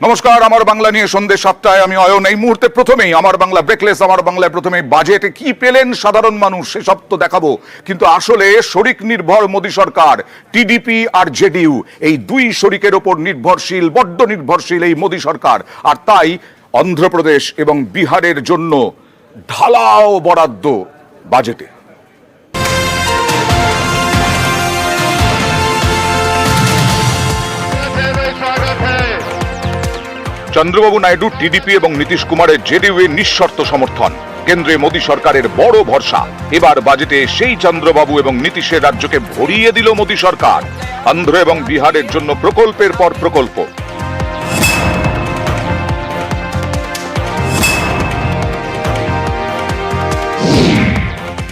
নমস্কার, আমার বাংলা নিয়ে সন্ধ্যে 7টায় আমি অয়ন। এই মুহূর্তে প্রথমেই আমার বাংলা ব্রেকলেস, আমার বাংলায় প্রথমেই বাজেটে কি পেলেন সাধারণ মানুষ সেসব তো দেখাবো, কিন্তু আসলে শরিক নির্ভর মোদী সরকার, টিডিপি আর জেডিইউ এই দুই শরিকের ওপর নির্ভরশীল, বড্ড নির্ভরশীল এই মোদী সরকার। আর তাই অন্ধ্রপ্রদেশ এবং বিহারের জন্য ঢালাও বরাদ্দ বাজেটে। চন্দ্রবাবু নাইডু, টিডিপি এবং নীতিশ কুমারের জেডিইউ এর নিঃশর্ত সমর্থন, কেন্দ্রে মোদী সরকারের বড় ভরসা। এবার বাজেটে সেই চন্দ্রবাবু এবং নীতিশের রাজ্যকে ভরিয়ে দিল মোদী সরকার। অন্ধ্র এবং বিহারের জন্য প্রকল্পের পর প্রকল্প।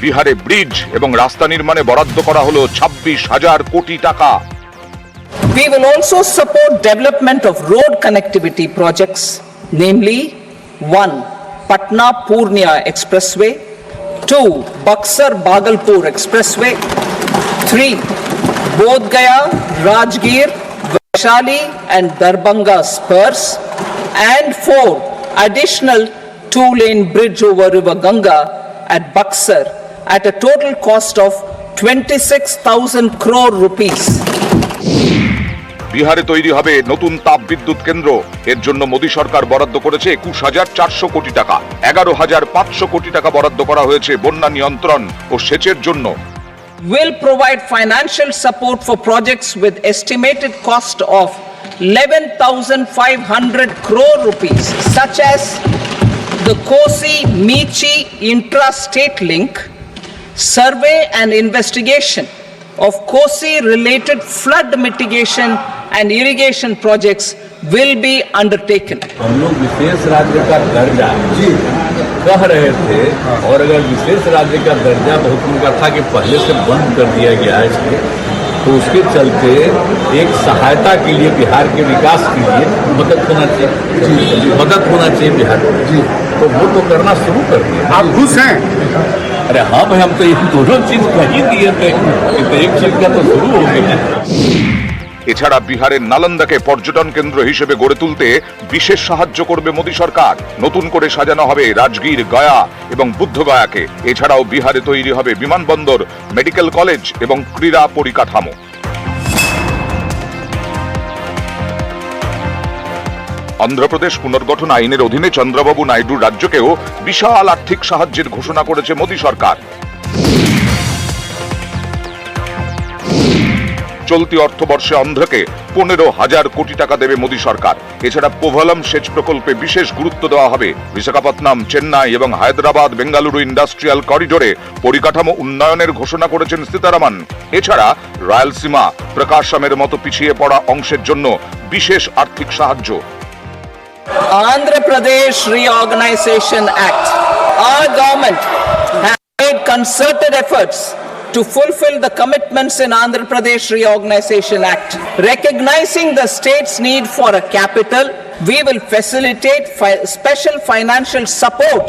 বিহারে ব্রিজ এবং রাস্তা নির্মাণে বরাদ্দ করা হলো 26,000 কোটি টাকা। We will also support development of road connectivity projects, namely 1. Patna-Purnia Expressway, 2. Buxar-Bhagalpur Expressway, 3. Bodh Gaya, Rajgir, Vaishali and Darbhanga spurs, and 4. Additional 2-lane bridge over River Ganga at Buxar at a total cost of 26,000 crore rupees. বিহারে তৈরি হবে নতুন তাপ বিদ্যুৎ কেন্দ্র। এর জন্য মোদী সরকার বরাদ্দ করেছে 21,400 কোটি টাকা। 11,500 কোটি টাকা বরাদ্দ করা হয়েছে বন্যা নিয়ন্ত্রণ ও সেচের জন্য। Will provide financial support for projects with estimated cost of 11,500 crore rupees, such as the Kosi-Michi intra-state link, survey and investigation of Kosi-related flood mitigation and irrigation projects will be undertaken. हम लोग विशेष राज्य का दर्जा कह रहे थे, और अगर विशेष राज्य का दर्जा बहुत उनका था कि पहले से बंद कर दिया गया है इसको, तो उसके चलते एक सहायता के लिए बिहार के विकास के लिए मदद होना चाहिए, मदद होना चाहिए बिहार को। तो वो तो करना शुरू कर दिया। आप खुश हैं? अरे हाँ भाई, हम तो ये दोनों चीज कही दिए थे, तो एक चीज का तो शुरू हो गया। এছাড়া বিহারের নালন্দাকে পর্যটন কেন্দ্র হিসেবে গড়ে তুলতে বিশেষ সাহায্য করবে মোদী সরকার। নতুন করে সাজানো হবে রাজগীর, গয়া এবং বুদ্ধগয়াকে। এছাড়াও বিহারে তৈরি হবে বিমানবন্দর, মেডিকেল কলেজ এবং ক্রীড়া পরিকাঠামো। অন্ধ্রপ্রদেশ পুনর্গঠন আইনের অধীনে চন্দ্রবাবু নাইডুর রাজ্যকেও বিশাল আর্থিক সাহায্যের ঘোষণা করেছে মোদী সরকার। চলতি অর্থবর্ষে অন্ধ্রকে 15,000 কোটি টাকা দেবে মোদী সরকার। এছাড়া পোভালম সেচ প্রকল্পে বিশেষ গুরুত্ব দেওয়া হবে। বিশাখাপত্তনম, চেন্নাই এবং হায়দ্রাবাদ বেঙ্গালুরু ইন্ডাস্ট্রিয়াল করিডোরে পরিকাঠামো উন্নয়নের ঘোষণা করেছেন সীতারামন। এছাড়া রায়লসীমা, প্রকাশমের মতো পিছিয়ে পড়া অংশের জন্য বিশেষ আর্থিক সাহায্য। Andhra Pradesh Reorganization Act. Our government has made concerted efforts to fulfill the commitments in Andhra Pradesh Reorganization Act. Recognizing the state's need for a capital, we will facilitate special financial support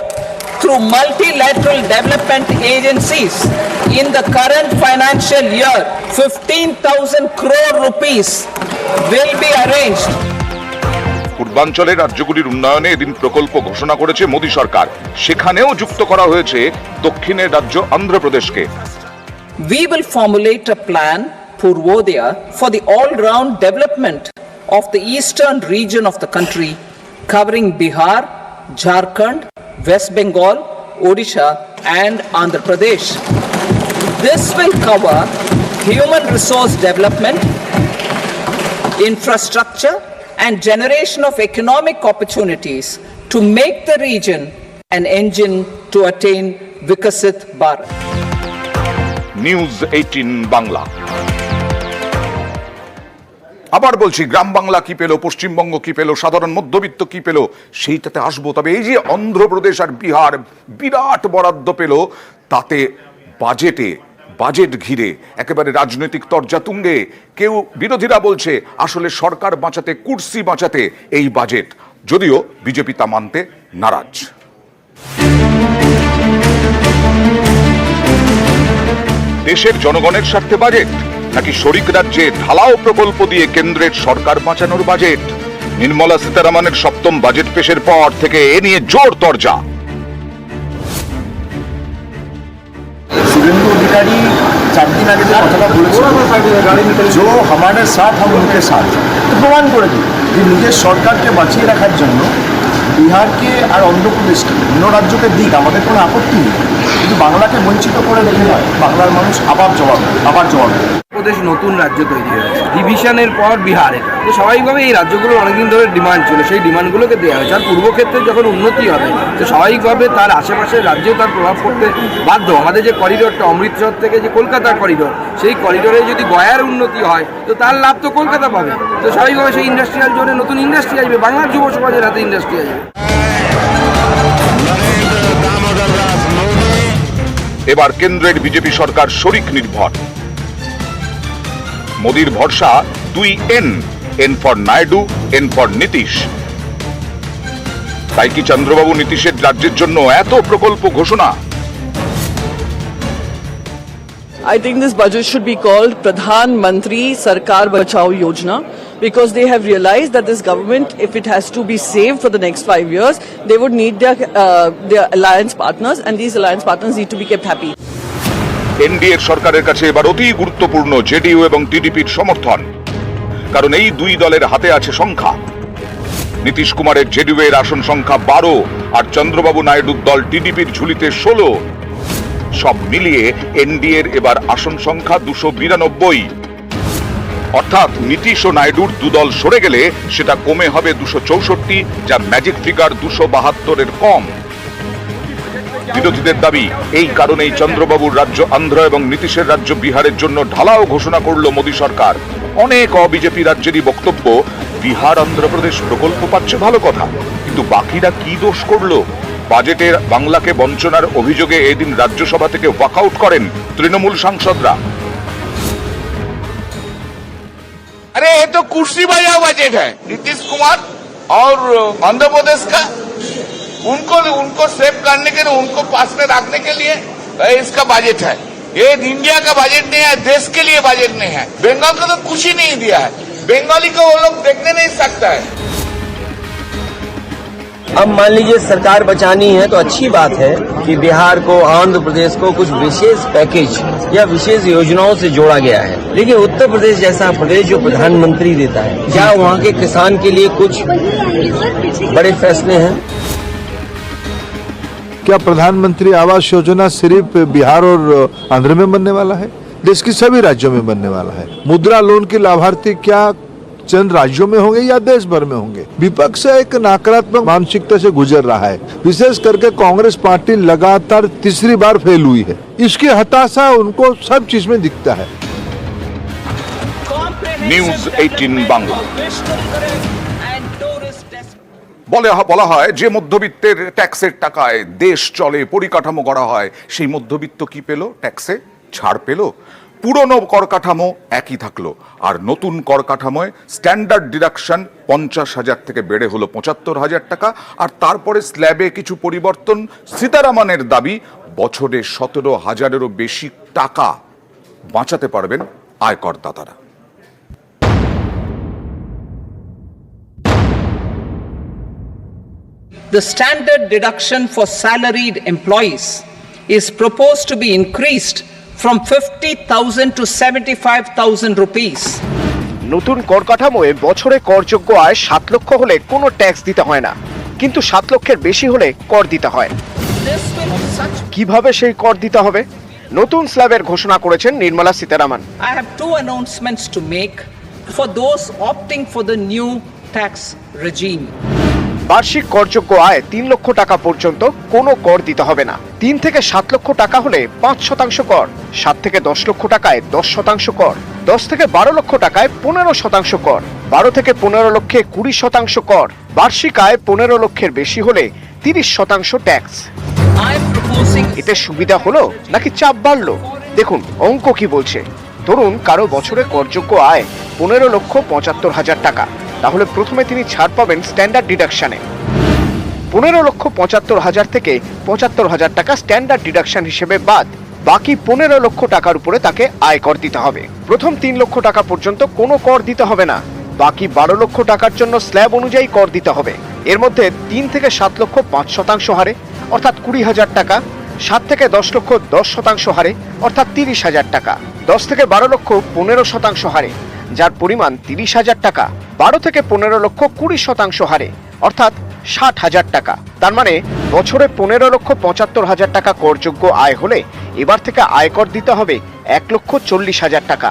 through multilateral development agencies. In the current financial year, 15,000 crore rupees will be arranged. পূর্বাঞ্চলের রাজ্যগুলির উন্নয়নে এদিন প্রকল্প ঘোষণা করেছে মোদী সরকার। সেখানেও যুক্ত করা হয়েছে দক্ষিণের রাজ্য অন্ধ্রপ্রদেশকে। We will formulate a plan, Purvodaya, for the all-round development of the eastern region of the country, covering Bihar, Jharkhand, West Bengal, Odisha, and Andhra Pradesh. This will cover human resource development, infrastructure, and generation of economic opportunities to make the region an engine to attain Vikasit Bharat. News 18 Bangla. আবার বলছি, গ্রাম বাংলা কি পেল, পশ্চিমবঙ্গ কি পেল, সাধারণ মধ্যবিত্ত কি পেল, সেইটাতে আসবো। তবে এই যে অন্ধ্রপ্রদেশ আর বিহার বিরাট বরাদ্দ পেল, তাতে বাজেট ঘিরে একেবারে রাজনৈতিক তরজা তুঙ্গে। কেউ বিরোধীরা বলছে আসলে সরকার বাঁচাতে, কুর্সি বাঁচাতে এই বাজেট, যদিও বিজেপি তা মানতে নারাজ। দেশের জনগণের স্বার্থে বাজেট নাকি শরিক রাজ্যে ঢালাও প্রকল্প দিয়ে কেন্দ্রের সরকার বাঁচানোর বাজেট? নির্মলা সীতারামনের সপ্তম বাজেট পেশের পর থেকে এ নিয়ে জোর তরজা। सुरेंद्र अधिकारी 4 दिन आगे जो কথাটা বলেছিল जो हमारे साथ हम उनके साथ তো প্রমাণ করে দিই যে নিজের সরকারকে বাঁচিয়ে রাখার জন্য বিহারকে আর অন্ধ্রপ্রদেশকে অন্য রাজ্যকে দিক আমাদের কোনো আপত্তি নেই, কিন্তু বাংলাকে বঞ্চিত করে রেখে নয়, বাংলার মানুষ আবার জবাব দেবে। প্রদেশ নতুন রাজ্য তৈরি হয়েছে, ডিভিশনের পর বিহার। এটা তো স্বাভাবিকভাবে এই রাজ্যগুলোর অনেকদিন ধরে ডিমান্ড ছিল, সেই ডিমান্ডগুলোকে দেওয়া হয়েছে। আর পূর্বক্ষেত্রে যখন উন্নতি হবে তো স্বাভাবিকভাবে তার আশেপাশের রাজ্যেও তার প্রভাব পড়তে বাধ্য। আমাদের যে করিডোরটা অমৃতসর থেকে যে কলকাতার করিডোর, সেই করিডোরে যদি গয়ার উন্নতি হয় তো তার লাভ তো কলকাতা পাবে। তো স্বাভাবিকভাবে সেই ইন্ডাস্ট্রিয়াল জোনে নতুন ইন্ডাস্ট্রি আসবে, বাংলার যুব সমাজের হাতে ইন্ডাস্ট্রি আসবে। এবার কেন্দ্রের বিজেপি সরকার শরিক নির্ভর। মোদির ভরসা 2 N for Naidu, N for Nitish. তাই কি চন্দ্রবাবু নীতিশের রাজ্যের জন্য এত প্রকল্প ঘোষণা? I think this budget should be called Pradhan Mantri Sarkar Bachao Yojana, because they have realized that this government, if it has to be saved for the next 5 years, they would need their alliance partners, and these alliance partners need to be kept happy. এনডিএর সরকারের কাছে এবার অতি গুরুত্বপূর্ণ JDU এবং টিডিপির সমর্থন, কারণ এই দুই দলের হাতে আছে সংখ্যা। নীতিশ কুমারের জেডিইউ এর আসন সংখ্যা 12 আর চন্দ্রবাবু নাইডুর দল টিডিপির ঝুলিতে 16। সব মিলিয়ে এনডিএর এবার আসন সংখ্যা 292। অর্থাৎ নীতিশ ও নাইডুর দুদল সরে গেলে সেটা কমে হবে 264, যা ম্যাজিক ফিগার 272-এর কম। বিরোধীদের দাবি এই কারণেই চন্দ্রবাবুর রাজ্য অন্ধ্র এবং নীতিশের রাজ্য বিহারের জন্য ঢালাও ঘোষণা করল মোদী সরকার। অনেক অবিজেপি রাজ্যেরই বক্তব্য, বিহার অন্ধ্রপ্রদেশ প্রকল্প পাচ্ছে ভালো কথা, কিন্তু বাকিরা কি দোষ করলো? বাজেটের বাংলাকে বঞ্চনার অভিযোগে এদিন রাজ্যসভা থেকে ওয়াকআউট করেন তৃণমূল সাংসদরা। अरे ये तो कुर्सी बजा बजट है नीतीश कुमार और आंध्र प्रदेश का। उनको सेव करने के लिए, उनको पास में रखने के लिए इसका बजट है। ये इंडिया का बजट नहीं है, देश के लिए बजट नहीं है। बंगाल को तो कुछ ही नहीं दिया है, बंगाली को वो लोग देखने नहीं सकता है। अब मान लीजिए सरकार बचानी है तो अच्छी बात है कि बिहार को, आंध्र प्रदेश को कुछ विशेष पैकेज या विशेष योजनाओं से जोड़ा गया है, लेकिन उत्तर प्रदेश जैसा प्रदेश जो प्रधानमंत्री देता है, क्या वहाँ के किसान के लिए कुछ बड़े फैसले हैं? क्या प्रधानमंत्री आवास योजना सिर्फ बिहार और आंध्र में बनने वाला है? देश के सभी राज्यों में बनने वाला है। मुद्रा लोन के लाभार्थी क्या चंद राज्यों में होंगे या देश भर में होंगे? विपक्ष एक नकारात्मक मानसिकता से गुजर रहा है, विशेष करके कांग्रेस पार्टी लगातार तीसरी बार फेल हुई है। इसकी हताशा उनको सब चीज में दिखता है। নিউজ 18 বাংলা। বলা হয় যে মধ্যবিত্তের ট্যাক্সের টাকায় দেশ চলে, পরিকাঠামো করা হয়, সেই মধ্যবিত্ত কি পেল? ট্যাক্সে ছাড় পেল। পুরনো কর কাঠামো একই থাকলো, আর নতুন কর কাঠামোয় স্ট্যান্ডার্ড ডিডাকশন 50,000 থেকে বেড়ে হলো 75,000 টাকা। আর তারপরে স্ল্যাবে কিছু পরিবর্তন। সীতারামনের দাবি বছরে 17,000-এরও বেশি টাকা বাঁচাতে পারবেন আয়করদাতারা। The standard deduction for salaried employees is proposed to be increased from 50,000 to 75,000 rupees. নতুন কর কাঠামোয় বছরে করযোগ্য আয় 7 লক্ষ হলে কোনো ট্যাক্স দিতে হয় না, কিন্তু 7 লক্ষের বেশি হলে কর দিতে হয়। কিভাবে সেই কর দিতে হবে? নতুন স্ল্যাবের ঘোষণা করেছেন Nirmala Sitharaman. I have two announcements to make for those opting for the new tax regime. বার্ষিক করযোগ্য আয় 3 লক্ষ টাকা পর্যন্ত কোনো কর দিতে হবে না। 3 থেকে 7 লক্ষ টাকা হলে 5% কর, 7 থেকে 10 লক্ষ টাকায় 10% কর, 10 থেকে 12 লক্ষ টাকায় 15% কর, 12 থেকে 15 লক্ষে 20% কর, বার্ষিক আয় 15 লক্ষের বেশি হলে 30% ট্যাক্স। এতে সুবিধা হলো নাকি চাপ বাড়লো? দেখুন অঙ্ক কি বলছে। ধরুন কারো বছরে করযোগ্য আয় 15,75,000 টাকা, তাহলে প্রথমে তিনি ছাড় পাবেন স্ট্যান্ডার্ড ডিডাকশনে। 15,75,000 থেকে 75,000 টাকা স্ট্যান্ডার্ড ডিডাকশন হিসেবে বাদ, বাকি 15 লক্ষ টাকার উপরে তাকে আয়কর দিতে হবে। প্রথম 3 লক্ষ টাকা পর্যন্ত কোনো কর দিতে হবে না, বাকি 12 লক্ষ টাকার জন্য স্ল্যাব অনুযায়ী কর দিতে হবে। এর মধ্যে 3 থেকে 7 লক্ষ 5% হারে অর্থাৎ 20,000 টাকা, 7 থেকে 10 লক্ষ 10% হারে অর্থাৎ 30,000 টাকা, 10 থেকে 12 লক্ষ 15% হারে যার পরিমাণ 30,000 টাকা, 12 থেকে 15 লক্ষ 20% হারে অর্থাৎ 60,000 টাকা। তার মানে বছরে 15,75,000 টাকা করযোগ্য আয় হলে এবার থেকে আয়কর দিতে হবে 1,40,000 টাকা।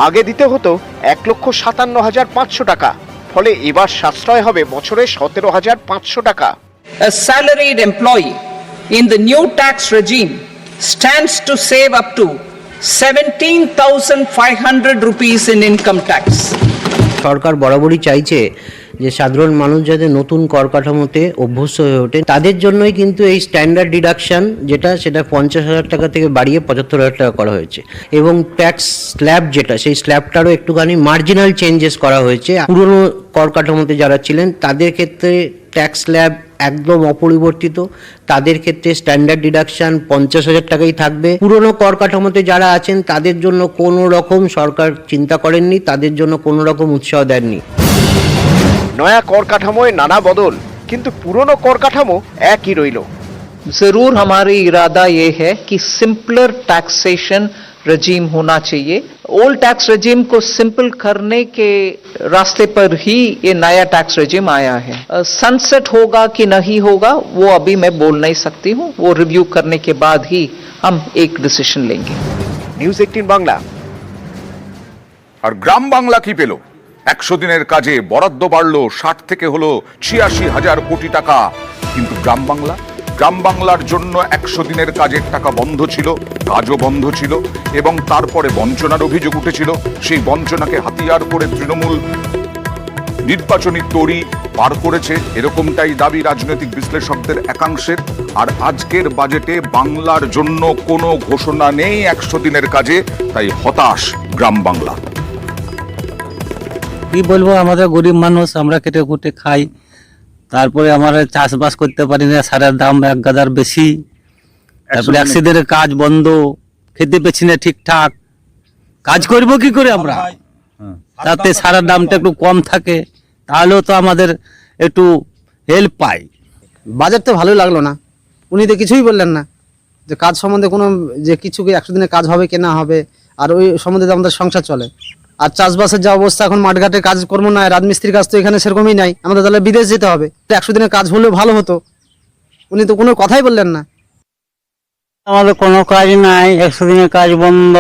আগে দিতে হতো 1,57,500 টাকা। ফলে এবার সাশ্রয় হবে বছরে 17,500 টাকা। A salaried employee in the new tax regime stands to save up to 17,500 rupees in income tax. সরকার বরাবরই চাইছে যে সাধারণ মানুষ যাতে নতুন কর কাঠামোতে অভ্যস্ত হয়ে ওঠে, তাদের জন্যই কিন্তু এই স্ট্যান্ডার্ড ডিডাকশন সেটা 50,000 টাকা থেকে বাড়িয়ে 75,000 টাকা করা হয়েছে, এবং ট্যাক্স স্ল্যাব সেই স্ল্যাবটারও একটুখানি মার্জিনাল চেঞ্জেস করা হয়েছে। পুরনো কর কাঠামোতে যারা ছিলেন তাদের ক্ষেত্রে ট্যাক্স স্ল্যাব একদম অপরিবর্তিত, তাদের ক্ষেত্রে স্ট্যান্ডার্ড ডিডাকশন 50,000 টাকাই থাকবে। পুরনো কর কাঠামোতে যারা আছেন তাদের জন্য কোনো রকম সরকার চিন্তা করেননি, তাদের জন্য কোনো রকম উৎসাহ দেননি। নয়া কর কাঠামোয় নানা বদল, কিন্তু পুরনো কর কাঠামো একই রইল। जरूर हमारी इरादा ये है कि सिंपलर टैक्सेशन रजीम होना चाहिए। ओल्ड टैक्स रजीम को सिंपल करने के रास्ते पर ही ये नया टैक्स रजीम आया है। सनसेट होगा कि नहीं होगा वो अभी मैं बोल नहीं सकती हूँ, वो रिव्यू करने के बाद ही हम एक डिसीजन लेंगे। নিউজ 18 বাংলা। আর গ্রাম বাংলা কি পেল? 100 দিনের কাজে বরাদ্দ বাড়লো 60 থেকে হলো 86,000 কোটি টাকা। কিন্তু গ্রাম বাংলার জন্য 100 দিনের কাজের টাকা বন্ধ ছিল, কাজও বন্ধ ছিল, এবং তারপরে বঞ্চনার অভিযোগ উঠেছিল। সেই বঞ্চনাকে হাতিয়ার করে তৃণমূল নির্বাচনী তড়ি পার করেছে, এরকমটাই দাবি রাজনৈতিক বিশ্লেষকদের একাংশের। আর আজকের বাজেটে বাংলার জন্য কোনো ঘোষণা নেই 100 দিনের কাজে, তাই হতাশ গ্রাম বাংলা। কি বলবো, আমাদের গরিব মানুষ, আমরা কেটে কুটে খাই, তারপরে আমরা চাষবাস করতে পারি না, সারের দাম এক গাদার বেশি, তারপরে 100 দিনের কাজ বন্ধ, খেতে পেছি না ঠিকঠাক, কাজ করব কি করে আমরা? তাতে সারের দামটা একটু কম থাকে, তাহলেও তো আমাদের একটু হেল্প পাই। বাজেট তো ভালোই লাগলো না, উনি তো কিছুই বললেন না যে কাজ সম্বন্ধে কোনো, যে কিছু 100 দিনের কাজ হবে কি না হবে, আর ওই সম্বন্ধে তো আমাদের সংসার চলে। আর চাষবাসের যা অবস্থা এখন, মাঠঘাটে কাজকর্ম নাই, রাজমিস্ত্রির কাজ তো এখানে সেরকমই নাই, আমাদের তাহলে বিদেশ যেতে হবে। 100 দিনের কাজ হলেও ভালো হতো, উনি তো কোনো কথাই বললেন না। আমাদের কোনো কাজ নাই, 100 দিনের কাজ বন্ধ,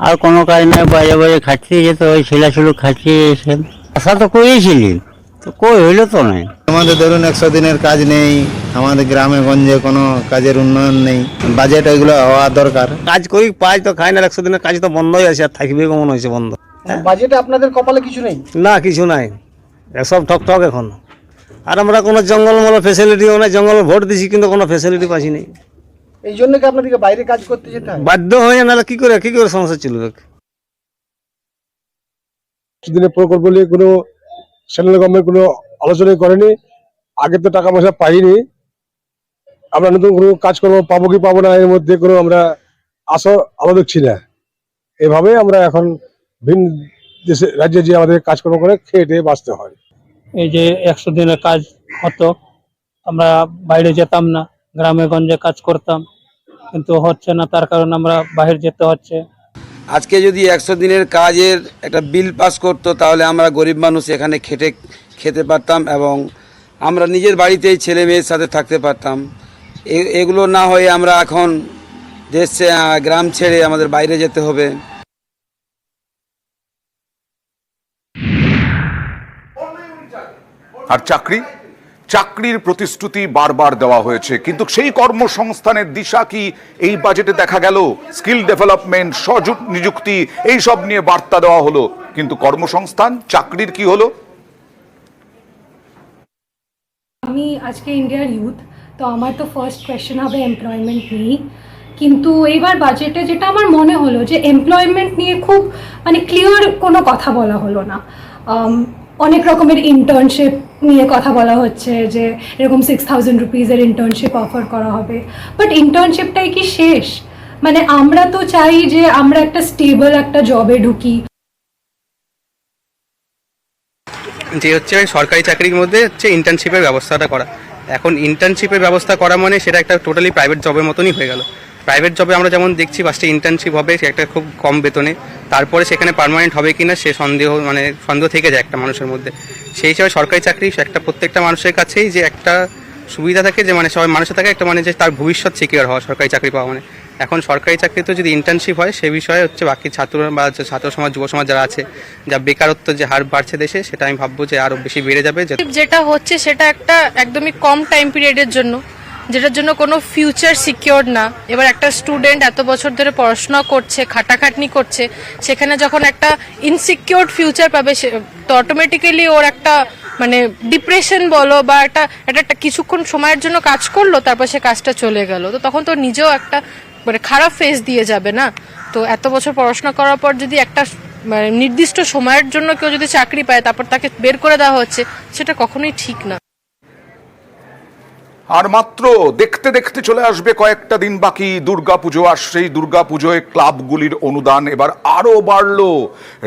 আর কোনো কাজ নাই, বাইরে বাইরে খাচ্ছিয়ে যেতে হয়, ছেলেছুলো খাচ্ছিয়ে এসেছেন। আশা তো করেছিলি, তো কই হইলো তো নাই। আমাদের ধরুন 100 দিনের কাজ নেই, আমাদের গ্রামে গঞ্জে কোনো কাজের উন্নয়ন নেই, বাজেট এগুলো হওয়া দরকার। কাজ করি পাই তো খাই না, 100 দিনের কাজ তো বন্ধই আছে, আর থাকবে কেমন হয়েছে বন্ধ। বাজেটে আপনাদের কপালে কিছু নেই? না, কিছু নাই, সব ঠকঠক এখন। আর আমরা কোনো জঙ্গলমল ফেসিলিটিও নাই, জঙ্গল ভোট দিছি কিন্তু কোনো ফেসিলিটি পাচ্ছি নাই। এই জন্য কি আপনাদেরকে বাইরে কাজ করতে যেতে হয়? বাধ্য হয়ে, নাহলে কি করে সংসার চলবে? দিনের প্রকল্প নিয়ে কোনো সেন্ট্রাল গভর্নমেন্ট কোনো আলোচনাই করেনি। আগে তো টাকা পয়সা পাইনি, আমরা নতুন কোনো কাজকর্ম পাবো কি পাবো না, এর মধ্যে কোনো আমরা আলো দেখছি না। এভাবে আমরা এখন ভিন দেশে রাজ্যে যে আমাদের কাজকর্ম করে খেটে বাঁচতে হয়। এই যে 100 দিনের কাজ হতো, আমরা বাইরে যেতাম না, গ্রামে গঞ্জে কাজ করতাম, কিন্তু হচ্ছে না, তার কারণে আমরা বাইরে যেতে হচ্ছে। আজকে যদি 100 দিনের কাজের একটা বিল পাস করতো, তাহলে আমরা গরিব মানুষ এখানে খেতে পারতাম, এবং আমরা নিজের বাড়িতেই ছেলে মেয়ের সাথে থাকতে পারতাম। এগুলো না হয়ে আমরা এখন গ্রাম ছেড়ে আমাদের বাইরে যেতে হবে। আর চাকরির প্রতিশ্রুতি বারবার দেওয়া হয়েছে, কিন্তু সেই কর্মসংস্থানের দিশা কি এই বাজেটে দেখা গেল? স্কিল ডেভেলপমেন্ট, নিযুক্তি, এই সব নিয়ে বার্তা দেওয়া হলো, কিন্তু কর্মসংস্থান, চাকরির কি হলো? আমি আজকে ইন্ডিয়ার ইউথ, তো আমার তো ফার্স্ট কোয়েশ্চেন হবে এমপ্লয়মেন্ট নিয়ে। কিন্তু এইবার বাজেটে যেটা আমার মনে হলো যে এমপ্লয়মেন্ট নিয়ে খুব ক্লিয়ার কোনো কথা বলা হলো না। অনেক রকমের ইন্টার্নশিপ নিয়ে কথা বলা হচ্ছে, যে এরকম 6,000 রুপিজের ইন্টার্নশিপ অফার করা হবে, বাট ইন্টার্নশিপটাই কি শেষ? আমরা তো চাই যে আমরা একটা স্টেবল একটা জবে ঢুকি। যে হচ্ছে সরকারি চাকরির মধ্যে হচ্ছে ইন্টার্নশিপের ব্যবস্থাটা করা। এখন ইন্টার্নশিপের ব্যবস্থা করা মানে সেটা একটা টোটালি প্রাইভেট জবের মতনই হয়ে গেল। প্রাইভেট জবে আমরা যেমন দেখছি ফার্স্টে ইন্টার্নশিপ হবে, সে একটা খুব কম বেতনে, তারপরে সেখানে পার্মানেন্ট হবে কিনা সে সন্দেহ থেকে যায় একটা মানুষের মধ্যে। সেই হিসাবে সরকারি চাকরি একটা প্রত্যেকটা মানুষের কাছেই যে একটা সুবিধা থাকে, যে সবাই মানুষের থাকে একটা যে তার ভবিষ্যৎ সিকিউর হওয়া সরকারি চাকরি পাওয়া এখন সরকারি চাকরিতে যদি ইন্টার্নশিপ হয় সে বিষয়ে হচ্ছে বাকি ছাত্ররা বা ছাত্র সমাজ যুব সমাজ যারা আছে, যা বেকারত্ব যে হার বাড়ছে দেশে, সেটা আমি ভাববো যে আরো বেশি বেড়ে যাবে। যেটা হচ্ছে সেটা একটা একদমই কম টাইম পিরিয়ডের জন্য, যেটার জন্য কোনো ফিউচার সিকিউর না। এবার একটা স্টুডেন্ট এত বছর ধরে পড়াশোনা করছে, খাটাখাটনি করছে, সেখানে যখন একটা ইনসিকিউর ফিউচার পাবে তো অটোমেটিক্যালি ওর একটা ডিপ্রেশন বলো বা একটা কিছুক্ষণ সময়ের জন্য কাজ করলো, তারপর সে কাজটা চলে গেল, তো তখন তো নিজেও একটা খারাপ ফেস দিয়ে যাবে না। তো এত বছর পড়াশোনা করার পর যদি একটা নির্দিষ্ট সময়ের জন্য কেউ যদি চাকরি পায় তারপর তাকে বের করে দেওয়া হচ্ছে, সেটা কখনোই ঠিক না। আর মাত্র দেখতে দেখতে চলে আসবে কয়েকটা দিন বাকি, দুর্গাপুজো। আর সেই দুর্গাপুজোয় ক্লাবগুলির অনুদান এবার আরো বাড়লো।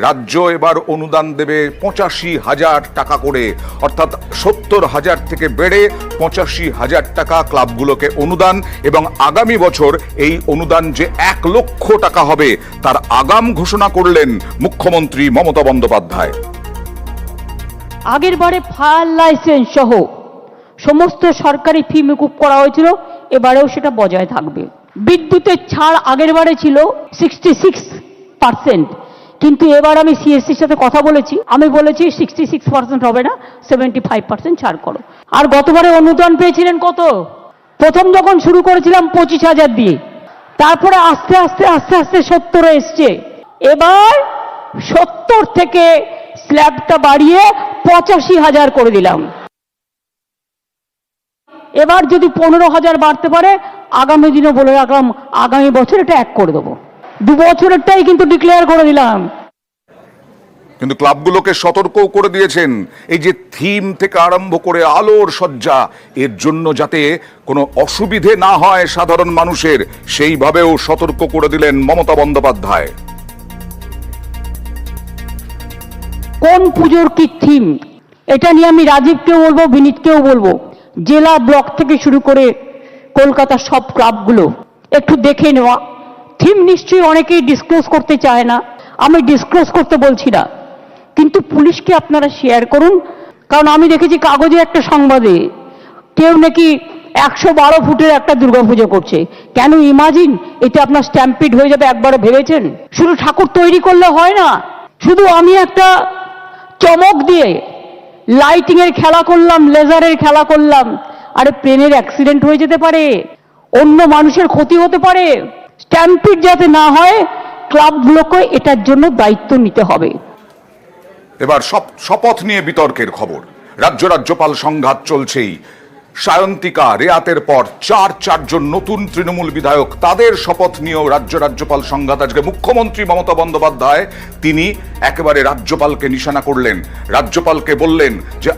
রাজ্য এবার অনুদান দেবে 85,000 টাকা করে, অর্থাৎ 70,000 থেকে বেড়ে 85,000 টাকা ক্লাবগুলোকে অনুদান। এবং আগামী বছর এই অনুদান যে 1 লক্ষ টাকা হবে তার আগাম ঘোষণা করলেন মুখ্যমন্ত্রী মমতা বন্দ্যোপাধ্যায়। আগের বারে ফায়ার লাইসেন্স সহ সমস্ত সরকারি ফি মকুব করা হয়েছিল, এবারেও সেটা বজায় থাকবে। বিদ্যুতের ছাড় আগের বারে ছিল 66%, কিন্তু এবার আমি সিএসসির সাথে কথা বলেছি, আমি বলেছি 66% হবে না, 75% ছাড় করো। আর গতবারে অনুদান পেয়েছিলেন কত? প্রথম যখন শুরু করেছিলাম 25,000 দিয়ে, তারপরে আস্তে আস্তে আস্তে আস্তে 70 এসছে। এবার 70 থেকে স্ল্যাবটা বাড়িয়ে 85,000 করে দিলাম। এবার যদি 15,000 বাড়তে পারে, আগামী দিনে বলে রাখলাম আগামী বছর এটা 1 করে দেবো। 2 বছরেরটাই কিন্তু ডিক্লেয়ার করে দিলাম। কিন্তু ক্লাবগুলোকে সতর্কও করে দিয়েছেন, এই যে থিম থেকে আরম্ভ করে আলোর সজ্জা, এর জন্য যাতে কোনো অসুবিধে না হয় সাধারণ মানুষের, সেইভাবেও সতর্ক করে দিলেন মমতা বন্দ্যোপাধ্যায়। কোন পুজোর কি থিম, এটা নিয়ে আমি রাজীবকেও বলবো, বিনীতকেও বলবো, জেলা ব্লক থেকে শুরু করে কলকাতার সব ক্লাবগুলো একটু দেখে নেওয়া। থিম নিশ্চয়ই অনেকেই ডিসক্লোজ করতে চায় না, আমি ডিসক্লোজ করতে বলছি না, কিন্তু পুলিশকে আপনারা শেয়ার করুন। কারণ আমি দেখেছি কাগজে একটা সংবাদে কেউ নাকি 112 ফুটের একটা দুর্গাপুজো করছে। কেন? ইমাজিন এটা আপনার স্ট্যাম্পিড হয়ে যাবে, একবারে ভেবেছেন? শুধু ঠাকুর তৈরি করলে হয় না, শুধু আমি একটা চমক দিয়ে লাইটিং এর খেলা করলাম, লেজারের খেলা করলাম, আরে প্লেনের অ্যাক্সিডেন্ট হয়ে যেতে পারে, অন্য মানুষের ক্ষতি হতে পারে। স্ট্যাম্পিড যাতে না হয়, ক্লাবগুলোকে এটার জন্য দায়িত্ব নিতে হবে। এবার শপথ নিয়ে বিতর্কের খবর। রাজ্যপাল সংঘাত চলছেই। সায়ন্তিকা রেয়াতের পর চারজন নতুন তৃণমূল বিধায়ক, তাদের শপথ নিয়েও রাজ্যপাল সংঘাত। আজকে মুখ্যমন্ত্রী মমতা বন্দ্যোপাধ্যায় তিনি একেবারে রাজ্যপালকে নিশানা করলেন। রাজ্যপালকে বললেন যে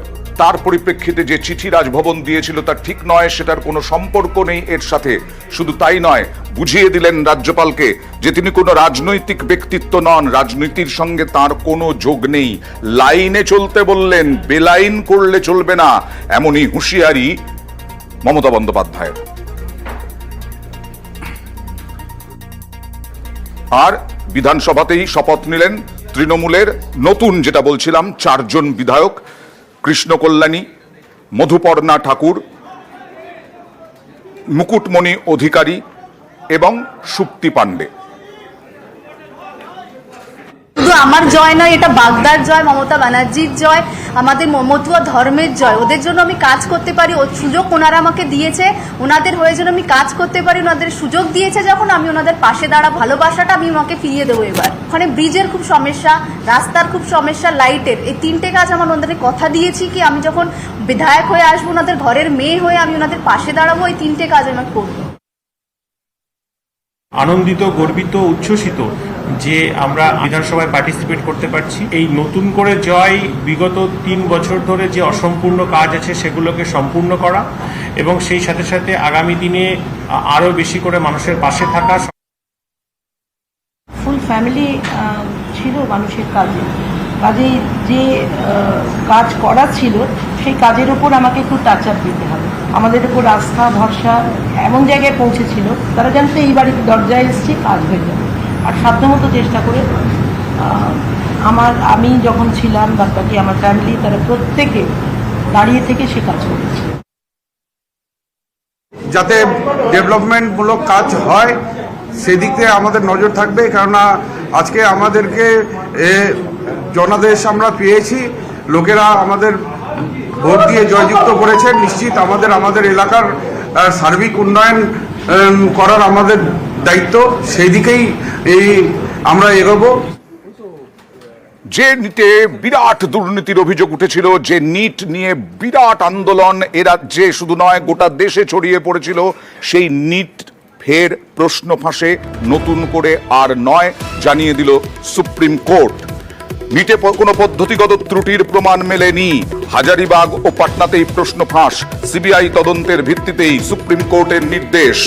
তার পরিপ্রেক্ষিতে যে চিঠি রাজভবন দিয়েছিল তা ঠিক নয়, সেটার কোনো সম্পর্ক নেই এর সাথে। শুধু তাই নয়, বুঝিয়ে দিলেন রাজ্যপালকে যে তিনি কোনো রাজনৈতিক ব্যক্তিত্ব নন, রাজনীতির সঙ্গে তার কোনো যোগ নেই। লাইনে চলতে বললেন, বেলাইন করলে চলবে না, এমনই হুঁশিয়ারি মমতা বন্দ্যোপাধ্যায়ের। আর বিধানসভাতেই শপথ নিলেন তৃণমূলের নতুন, যেটা বলছিলাম, 4 বিধায়ক, কৃষ্ণ কল্যাণী, মধুপর্ণা ঠাকুর, মুকুটমণি অধিকারী এবং সুপ্তি পাণ্ডে। শুধু আমার জয় নয়, এটা বাগদার জয়, মমতা ব্যানার্জির জয়, আমাদের মতুয়া ধর্মের জয়। ওদের জন্য আমি কাজ করতে পারি, ও সুযোগ ওনারা আমাকে দিয়েছে, ওনাদের হয়ে যেন আমি কাজ করতে পারি, ওনাদের সুযোগ দিয়েছে যখন, আমি ওনাদের পাশে দাঁড়া, ভালোবাসাটা আমি ওনাকে ফিরিয়ে দেবো। এবার ওখানে ব্রিজের খুব সমস্যা, রাস্তার খুব সমস্যা, লাইটের, এই 3টে কাজ আমার ওনাদের কথা দিয়েছি কি আমি যখন বিধায়ক হয়ে আসবো, ওনাদের ঘরের মেয়ে হয়ে আমি ওনাদের পাশে দাঁড়াবো, এই 3টে কাজ আমি করবো। আনন্দিত, গর্বিত, উচ্ছ্বসিত যে আমরা বিধানসভায় পার্টিসিপেট করতে পারছি। এই নতুন করে জয় বিগত 3 বছর ধরে যে অসম্পূর্ণ কাজ আছে সেগুলোকে সম্পূর্ণ করা এবং সেই সাথে সাথে আগামী দিনে আরো বেশি করে মানুষের পাশে থাকা। ফুল ফ্যামিলি ছিল মানুষের কাজে, কাজেই যে কাজ করা ছিল সেই কাজের ওপর আমাকে একটু টাচ আপ দিতে হবে। আমাদের উপর আস্থা ভরসা এমন জায়গায় পৌঁছেছিল, তারা জানতো এই বাড়িতে দরজায় এসেছি, কাজ হয়ে যাবে। আর সাধ্যমতো চেষ্টা করে আমি যখন ছিলাম বাকি আমার ফ্যামিলি, তারা প্রত্যেকে দাঁড়িয়ে থেকে সে কাজ করেছে। যাতে ডেভেলপমেন্টমূলক কাজ হয় সেদিকে আমাদের নজর থাকবে, কেননা আজকে আমাদেরকে জনাদেশ আমরা পেয়েছি, লোকেরা আমাদের ভোট দিয়ে জয়যুক্ত করেছে। নিশ্চিত আমাদের এলাকার সার্বিক উন্নয়ন করার আমাদের দায়িত্ব, সেই দিকেই আমরা এগোবো। যে নিটে বিরাট দুর্নীতির অভিযোগ উঠেছিল, যে নিট নিয়ে বিরাট আন্দোলন এ রাজ্যে শুধু নয় গোটা দেশে ছড়িয়ে পড়েছিল, সেই নিট ফের প্রশ্ন ফাঁসে নতুন করে আর নয়, জানিয়ে দিল সুপ্রিম কোর্ট। নিটে কোনো পদ্ধতিগত ত্রুটির প্রমাণ মেলেনি। হাজারিবাগ ও পাটনাতেই প্রশ্ন ফাঁস, সিবিআই তদন্তের ভিত্তিতেই সুপ্রিম কোর্টের নির্দেশ।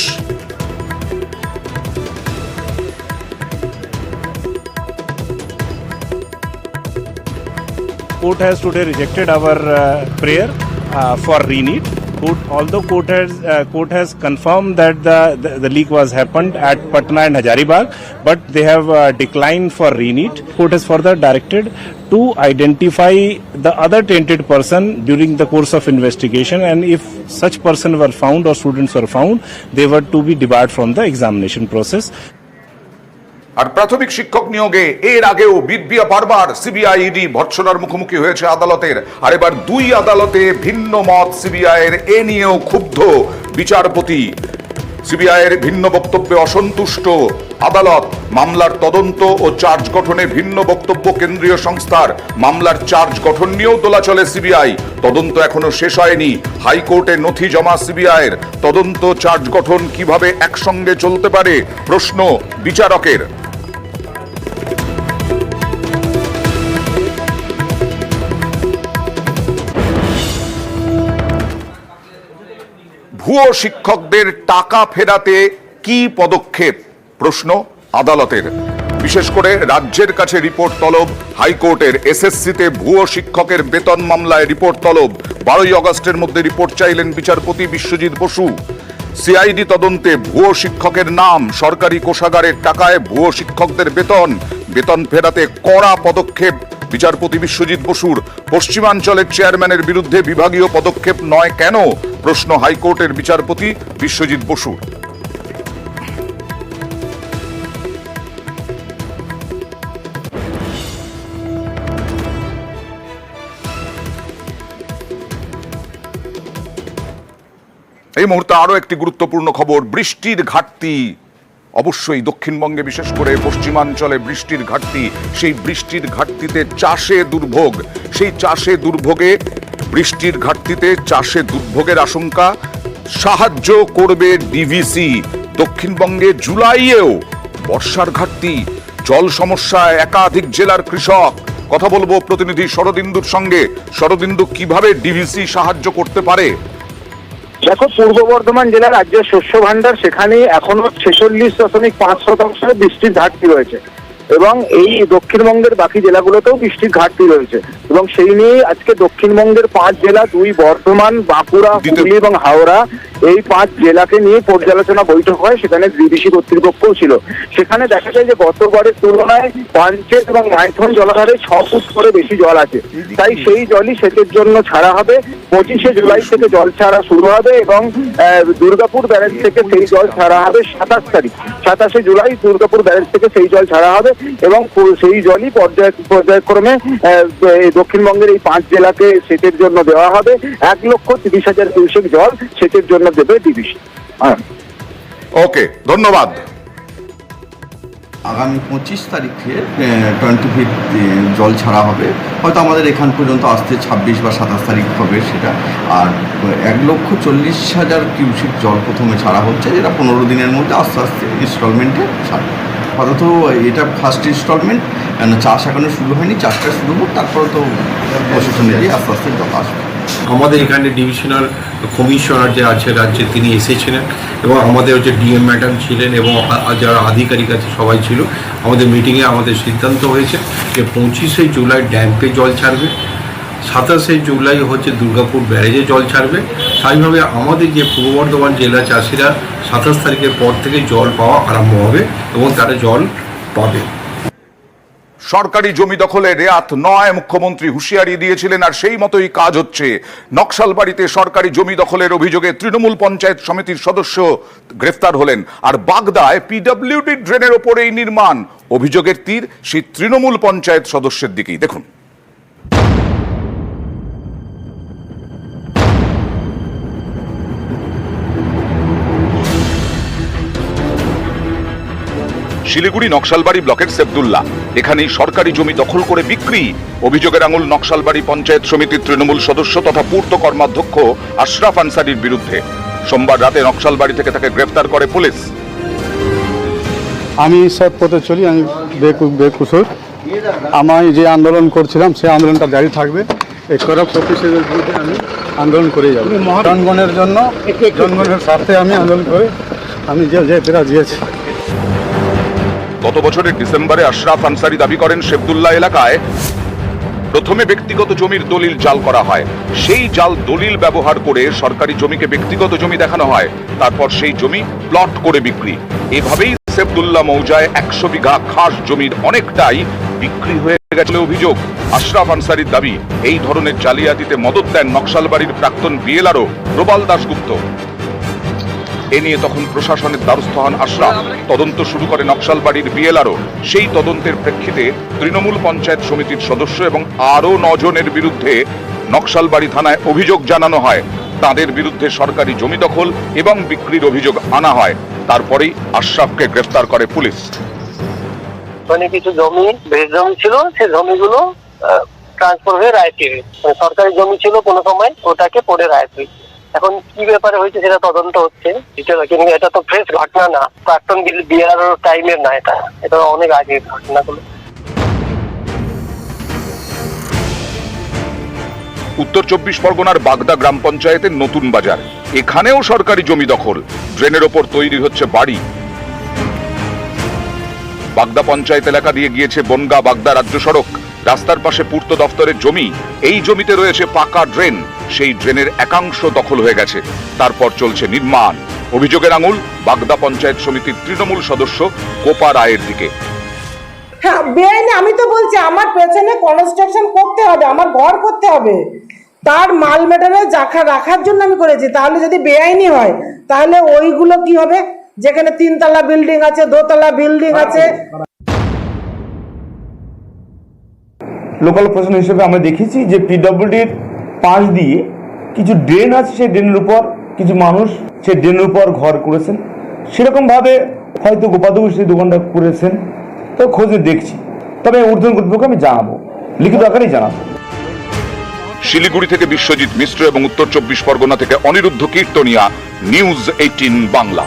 Court has today rejected our prayer for re-NEET. Although court has confirmed that the leak was happened at Patna and Hazaribagh, but they have declined for re-NEET. Court has further directed to identify the other tainted person during the course of investigation, and if such person were found or students were found, they were to be debarred from the examination process. আর প্রাথমিক শিক্ষক নিয়োগে এর আগেও বিদ্যা বারবার CBI ED ভর্ৎসনার মুখোমুখি হয়েছে আদালতের। আর এবার দুই আদালতে ভিন্ন মত সিবিআই এর, এ নিয়েও ক্ষুব্ধ বিচারপতি। সিবিআই এর ভিন্ন বক্তব্যে অসন্তুষ্ট আদালত। মামলার তদন্ত ও চার্জ গঠনে ভিন্ন বক্তব্য কেন্দ্রীয় সংস্থার। মামলার চার্জ গঠন নিয়েও দোলাচলে সিবিআই। তদন্ত এখনো শেষ হয়নি। হাইকোর্টে নথি জমা সিবিআই এর। তদন্ত চার্জ গঠন কিভাবে একসঙ্গে চলতে পারে, প্রশ্ন বিচারকের। ভুয়ো শিক্ষকদের টাকা ফেরাতে কি পদক্ষেপ, প্রশ্ন আদালতের। বিশেষ করে রাজ্যের কাছে রিপোর্ট তলব হাইকোর্টের। এসএসসিতে ভুয়ো শিক্ষকের বেতন মামলায় রিপোর্ট তলব। 12 আগস্টের মধ্যে রিপোর্ট চাইলেন বিচারপতি বিশ্বজিৎ বসু। সিআইডি তদন্তে ভুয়ো শিক্ষকের নাম, সরকারি কোষাগারের টাকায় ভুয়ো শিক্ষকদের বেতন ফেরাতে কড়া পদক্ষেপ বিচারপতি বিশ্বজিৎ বসুর। পশ্চিমাঞ্চলের চেয়ারম্যানের বিরুদ্ধে বিভাগীয় পদক্ষেপ নয় কেন, প্রশ্ন হাইকোর্টের বিচারপতি বিশ্বজিৎ বসুর। এই মুহূর্তে আরো একটি গুরুত্বপূর্ণ খবর, বৃষ্টির ঘাটতি। অবশ্যই দক্ষিণবঙ্গে বিশেষ করে পশ্চিমাঞ্চলে বৃষ্টির ঘাটতি। সেই বৃষ্টির ঘাটতিতে চাষে দুর্ভোগ। সেই চাষে দুর্ভোগে, বৃষ্টির ঘাটতিতে চাষে দুর্ভোগের আশঙ্কা। সাহায্য করবে ডিভিসি। দক্ষিণবঙ্গে জুলাইয়েও বর্ষার ঘাটতি, জল সমস্যায় একাধিক জেলার কৃষক। কথা বলবো প্রতিনিধি শরদিন্দুর সঙ্গে। শরদিন্দু, কিভাবে ডিভিসি সাহায্য করতে পারে? দেখো, পূর্ব বর্ধমান জেলার রাজ্যের শস্য ভান্ডার, সেখানে এখনো 46.5% বৃষ্টির ঘাটতি রয়েছে এবং এই দক্ষিণবঙ্গের বাকি জেলাগুলোতেও বৃষ্টির ঘাটতি রয়েছে এবং সেই নিয়ে আজকে দক্ষিণবঙ্গের 5 জেলা, 2 বর্ধমান, বাঁকুড়া, হুগলি এবং হাওড়া, এই 5 জেলাকে নিয়ে পর্যালোচনা বৈঠক হয়। সেখানে ডিভিসি কর্তৃপক্ষও ছিল। সেখানে দেখা যায় যে গতবারের তুলনায় পাঞ্চেত এবং মাইথন জলাধারে 6 ফুট করে বেশি জল আছে। তাই সেই জলই সেচের জন্য ছাড়া হবে। 25শে জুলাই থেকে জল ছাড়া শুরু হবে এবং দুর্গাপুর ব্যারেজ থেকে সেই জল ছাড়া হবে 27শে জুলাই দুর্গাপুর ব্যারেজ থেকে সেই জল ছাড়া হবে এবং সেই জলই পর্যায়ক্রমে দক্ষিণবঙ্গের এই 5 জেলাকে সেচের জন্য দেওয়া হবে। 1,30,000 কিউসেক জল সেচের জন্য দেবে ডিভিসি। ওকে, ধন্যবাদ। আগামী 25 তারিখে 20 ফিট জল ছাড়া হবে। হয়তো আমাদের এখান পর্যন্ত আসতে 26 বা 27 তারিখ হবে সেটা। আর 1,40,000 কিউসেক জল প্রথমে ছাড়া হচ্ছে, যেটা 15 দিনের মধ্যে আস্তে আস্তে ইনস্টলমেন্টে ছাড়বে। আপাতত এটা ফার্স্ট ইনস্টলমেন্ট, কেন চাষ এখনো শুরু হয়নি। চাষটা শুরু হোক, তারপরে তো প্রশাসন আস্তে আস্তে জল আসবে। আমাদের এখানে ডিভিশনাল কমিশনার যে আছে রাজ্যে তিনি এসেছিলেন এবং আমাদের হচ্ছে ডিএম ম্যাডাম ছিলেন এবং যারা আধিকারিক আছে সবাই ছিল। আমাদের মিটিংয়ে আমাদের সিদ্ধান্ত হয়েছে যে 25শে জুলাই ড্যাম্পে জল ছাড়বে, 27শে জুলাই হচ্ছে দুর্গাপুর ব্যারেজে জল ছাড়বে। স্বাভাবিকভাবে আমাদের যে পূর্ব বর্ধমান জেলা চাষিরা 27 তারিখের পর থেকে জল পাওয়া আরম্ভ হবে এবং তারা জল পাবে। সরকারি জমি দখলে রেয়াত নয়, মুখ্যমন্ত্রী হুঁশিয়ারি দিয়েছিলেন আর সেই মতোই কাজ হচ্ছে। নকশালবাড়িতে সরকারি জমি দখলের অভিযোগে তৃণমূল পঞ্চায়েত সমিতির সদস্য গ্রেফতার হলেন। আর বাগদায় পিডব্লিউডি ড্রেনের ওপরেই নির্মাণ, অভিযোগের তীর সেই তৃণমূল পঞ্চায়েত সদস্যের দিকেই। দেখুন। শিলিগুড়ি নকশালবাড়ি ব্লকের সেফদুল্লাহ, এখানেই সরকারি জমি দখল করে বিক্রি। অভিযোগের আঙুল নকশালবাড়ি পঞ্চায়েত সমিতির তৃণমূল সদস্য তথা পূর্ত কর্মাধ্যক্ষ আশরাফ আনসারির বিরুদ্ধে। সোমবার রাতে নকশালবাড়ি থেকে তাকে গ্রেফতার করে পুলিশ। আমি সৎ পথে চলি, আমি বেকুসুর। আমি যে আন্দোলন করছিলাম সেই আন্দোলনটা জারি থাকবে। এই করাপ্ট অফিসারের বিরুদ্ধে আমি আন্দোলন করে যাব। জনগণের জন্য, জনগণের স্বার্থে আমি আন্দোলন করে আমি যে ফেরা দিয়েছি। গত বছরের ডিসেম্বরে আশরাফ আনসারি দাবি করেন সেফদুল্লাহ এলাকায় প্রথমে ব্যক্তিগত জমির দলিল জাল করা হয়, সেই জাল দলিল ব্যবহার করে সরকারি জমিকে ব্যক্তিগত জমি দেখানো হয়, তারপর সেই জমি প্লট করে বিক্রি। এভাবেই সেফদুল্লাহ মৌজায় 100 বিঘা খাস জমির অনেকটাই বিক্রি হয়ে গেছে অভিযোগ। আশরাফ আনসারির দাবি, এই ধরনের জালিয়াতিতে মদত দেন নকশালবাড়ির প্রাক্তন বিএলআরও প্রবাল দাশগুপ্ত। এ নিয়ে তখন প্রশাসনের দ্বারস্থ হন আশরাফ। তদন্ত শুরু করে নকশালবাড়ির বিএলআরও। সেই তদন্তের প্রেক্ষিতে তৃণমূল পঞ্চায়েত সমিতির সদস্য এবং আরও 9 জনের বিরুদ্ধে নকশালবাড়ি থানায় অভিযোগ জানানো হয়। তাদের বিরুদ্ধে সরকারি জমি দখল এবং বিক্রির অভিযোগ আনা হয়। তারপরেই আশরাফকে গ্রেফতার করে পুলিশ। মানে কিছু জমি বেশ জমি ছিল, সেই জমিগুলো ট্রান্সফার হয়ে রায়পুরে, সরকারি জমি ছিল কোনো সময়, ওটাকে পড়ে রায়পুর। এখন কি ব্যাপারে হয়েছে সেটা তদন্ত হচ্ছে। কিন্তু এটা তো ফ্রেশ ঘটনা না, প্রাক্তন বিআর টাইমের না, এটা অনেক আগের ঘটনাগুলো। উত্তর 24 পরগনার বাগদা গ্রাম পঞ্চায়েতের নতুন বাজার, এখানেও সরকারি জমি দখল। ড্রেনের ওপর তৈরি হচ্ছে বাড়ি। বাগদা পঞ্চায়েত এলাকা দিয়ে গিয়েছে বনগা বাগদা রাজ্য সড়ক। রাস্তার পাশে পূর্ত দফতরের জমি, এই জমিতে রয়েছে পাকা ড্রেন। সেই ড্রেনের একাংশ দখল হয়ে গেছে, তারপর চলছে নির্মাণ। অভিযোগের আঙুল বাগদা পঞ্চায়েত সমিতির তৃণমূল সদস্য কোপা রায়ের দিকে। হ্যাঁ, বেআইনি। আমি তো বলছি আমার পেছনে কনস্ট্রাকশন করতে হবে, আমার ঘর করতে হবে, তার মাল মেটারে রাখার জন্য আমি করেছি। তাহলে যদি বেআইনি হয় তাহলে ওইগুলো কি হবে, যেখানে 3 তলা বিল্ডিং আছে, 2 তলা বিল্ডিং আছে। লোকাল প্রশাসন হিসেবে আমরা দেখেছি যে পিডব্লিউডির পাশ দিয়ে কিছু ড্রেন আছে, সেই ড্রেনের উপর কিছু মানুষ সেই ড্রেনের উপর ঘর করেছেন। সেরকমভাবে হয়তো গোপালবাবু সেই দোকানটা করেছেন, তো খোঁজে দেখছি। তবে ঊর্ধ্বতন কর্তৃপক্ষকে আমি জানাবো, লিখিত আকারেই জানাবো। শিলিগুড়ি থেকে বিশ্বজিৎ মিশ্র এবং উত্তর 24 পরগনা থেকে অনিরুদ্ধ কীর্তনিয়া, নিউজ 18 বাংলা।